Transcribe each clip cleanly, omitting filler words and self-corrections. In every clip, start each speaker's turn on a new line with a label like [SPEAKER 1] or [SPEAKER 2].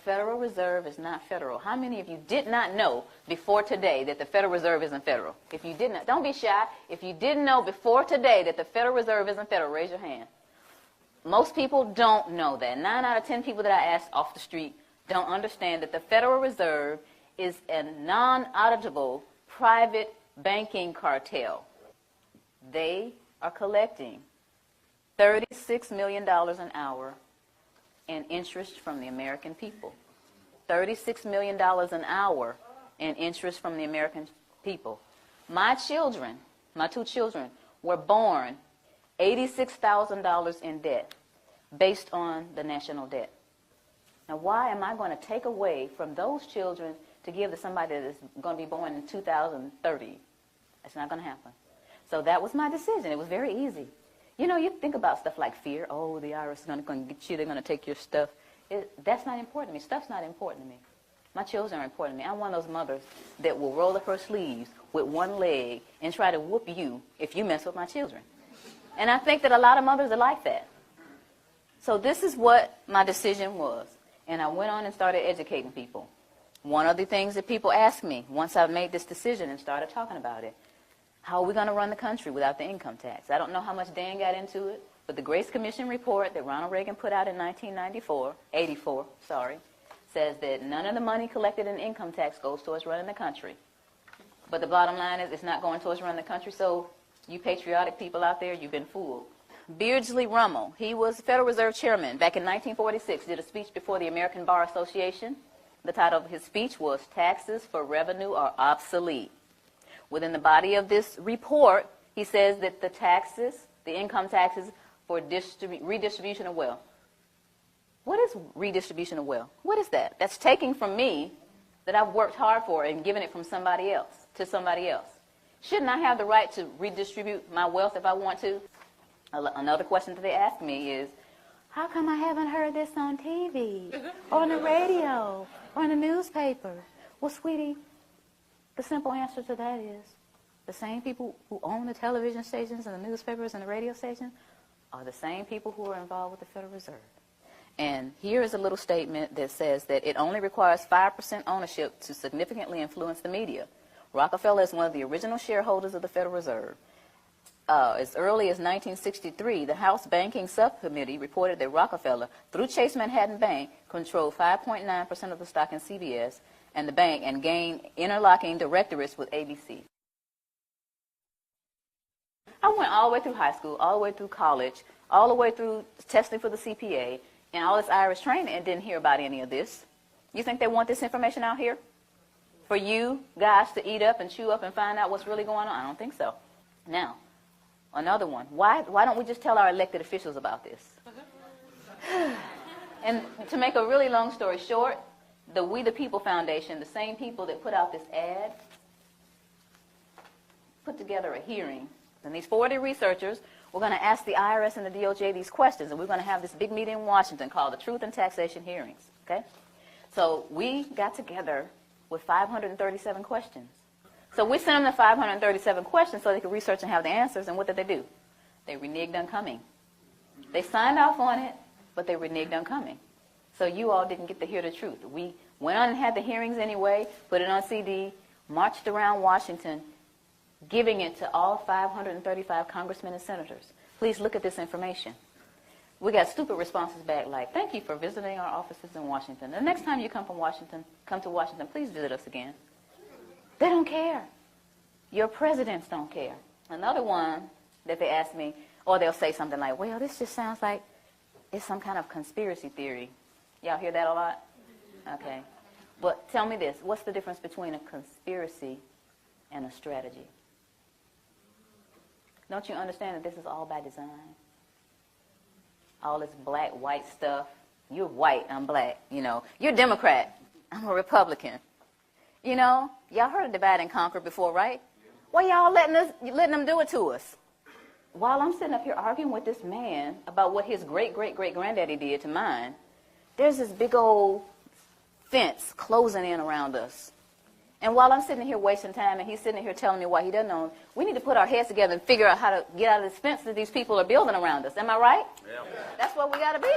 [SPEAKER 1] Federal Reserve is not federal. How many of you did not know before today that the Federal Reserve isn't federal? If you did not, don't be shy. If you didn't know before today that the Federal Reserve isn't federal, raise your hand. Most people don't know that. 9 out of 10 people that I asked off the street don't understand that the Federal Reserve is a non-auditable private banking cartel. They are collecting $36 million an hour in interest from the American people. $36 million an hour in interest from the American people. My children, my 2 children, were born $86,000 in debt based on the national debt. Now, why am I going to take away from those children to give to somebody that is going to be born in 2030? That's not going to happen. So that was my decision. It was very easy. You know, you think about stuff like fear. Oh, the IRS is going to get you. They're going to take your stuff. That's not important to me. Stuff's not important to me. My children are important to me. I'm one of those mothers that will roll up her sleeves with one leg and try to whoop you if you mess with my children. And I think that a lot of mothers are like that. So this is what my decision was. And I went on and started educating people. One of the things that people asked me once I made this decision and started talking about it, how are we going to run the country without the income tax? I don't know how much Dan got into it, but the Grace Commission report that Ronald Reagan put out in 1984, says that none of the money collected in income tax goes towards running the country. But the bottom line is it's not going towards running the country, so you patriotic people out there, you've been fooled. Beardsley Rummel, he was Federal Reserve Chairman back in 1946, did a speech before the American Bar Association. The title of his speech was Taxes for Revenue Are Obsolete. Within the body of this report, he says that the taxes, the income taxes for redistribution of wealth. What is redistribution of wealth? What is that? That's taking from me that I've worked hard for and giving it from somebody else to somebody else. Shouldn't I have the right to redistribute my wealth if I want to? Another question that they ask me is, how come I haven't heard this on TV or on the radio or in the newspaper? Well, sweetie, the simple answer to that is the same people who own the television stations and the newspapers and the radio stations are the same people who are involved with the Federal Reserve. And here is a little statement that says that it only requires 5% ownership to significantly influence the media. Rockefeller is one of the original shareholders of the Federal Reserve. As early as 1963, the House Banking Subcommittee reported that Rockefeller, through Chase Manhattan Bank, controlled 5.9% of the stock in CBS and the bank and gained interlocking directorates with ABC. I went all the way through high school, all the way through college, all the way through testing for the CPA, and all this Irish training and didn't hear about any of this. You think they want this information out here? For you guys to eat up and chew up and find out what's really going on? I don't think so. Now, another one. Why don't we just tell our elected officials about this? And to make a really long story short, the We the People Foundation, the same people that put out this ad, put together a hearing. And these 40 researchers were going to ask the IRS and the DOJ these questions, and we're going to have this big meeting in Washington called the Truth and Taxation Hearings. Okay? So we got together with 537 questions. So we sent them the 537 questions so they could research and have the answers, and what did they do? They reneged on coming. They signed off on it, but they reneged on coming. So you all didn't get to hear the truth. We went on and had the hearings anyway, put it on CD, marched around Washington, giving it to all 535 congressmen and senators. Please look at this information. We got stupid responses back like, thank you for visiting our offices in Washington. The next time you come to Washington, please visit us again. They don't care. Your presidents don't care. Another one that they ask me, or they'll say something like, well, this just sounds like it's some kind of conspiracy theory. Y'all hear that a lot? Okay. But tell me this, what's the difference between a conspiracy and a strategy? Don't you understand that this is all by design? All this black, white stuff. You're white, I'm black, you know. You're a Democrat, I'm a Republican. You know, y'all heard of divide and conquer before, right? Why y'all letting them do it to us? While I'm sitting up here arguing with this man about what his great-great-great-granddaddy did to mine, there's this big old fence closing in around us. And while I'm sitting here wasting time and he's sitting here telling me why he doesn't know, we need to put our heads together and figure out how to get out of this fence that these people are building around us. Am I right? Yeah. That's what we got to be.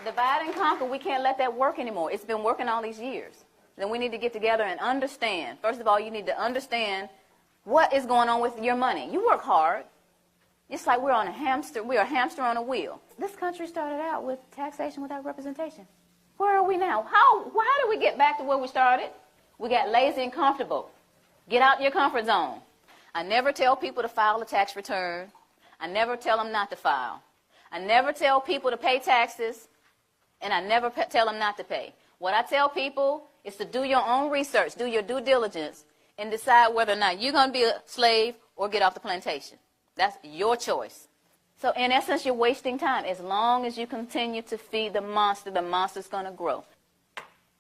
[SPEAKER 1] Divide and conquer, we can't let that work anymore. It's been working all these years. Then we need to get together and understand. First of all, you need to understand what is going on with your money. You work hard. It's like we're a hamster on a wheel. This country started out with taxation without representation. Where are we now? Why did we get back to where we started? We got lazy and comfortable. Get out your comfort zone. I never tell people to file a tax return. I never tell them not to file. I never tell people to pay taxes, and I never tell them not to pay. What I tell people is to do your own research, do your due diligence, and decide whether or not you're going to be a slave or get off the plantation. That's your choice. So in essence, you're wasting time. As long as you continue to feed the monster's going to grow.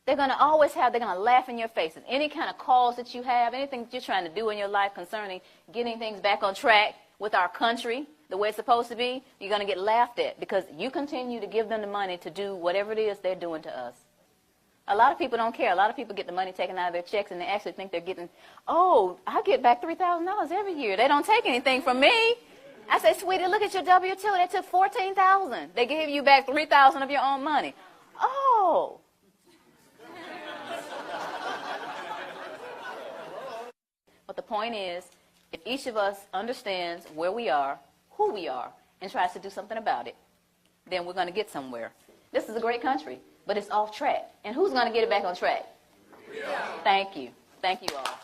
[SPEAKER 1] They're going to laugh in your face. And any kind of cause that you have, anything that you're trying to do in your life concerning getting things back on track with our country, the way it's supposed to be, you're going to get laughed at because you continue to give them the money to do whatever it is they're doing to us. A lot of people don't care. A lot of people get the money taken out of their checks and they actually think they're getting, oh, I get back $3,000 every year. They don't take anything from me. I say, sweetie, look at your W-2. They took $14,000. They gave you back $3,000 of your own money. Oh. But the point is, if each of us understands where we are, who we are, and tries to do something about it, then we're going to get somewhere. This is a great country, but it's off track. And who's going to get it back on track? Yeah. Thank you. Thank you all.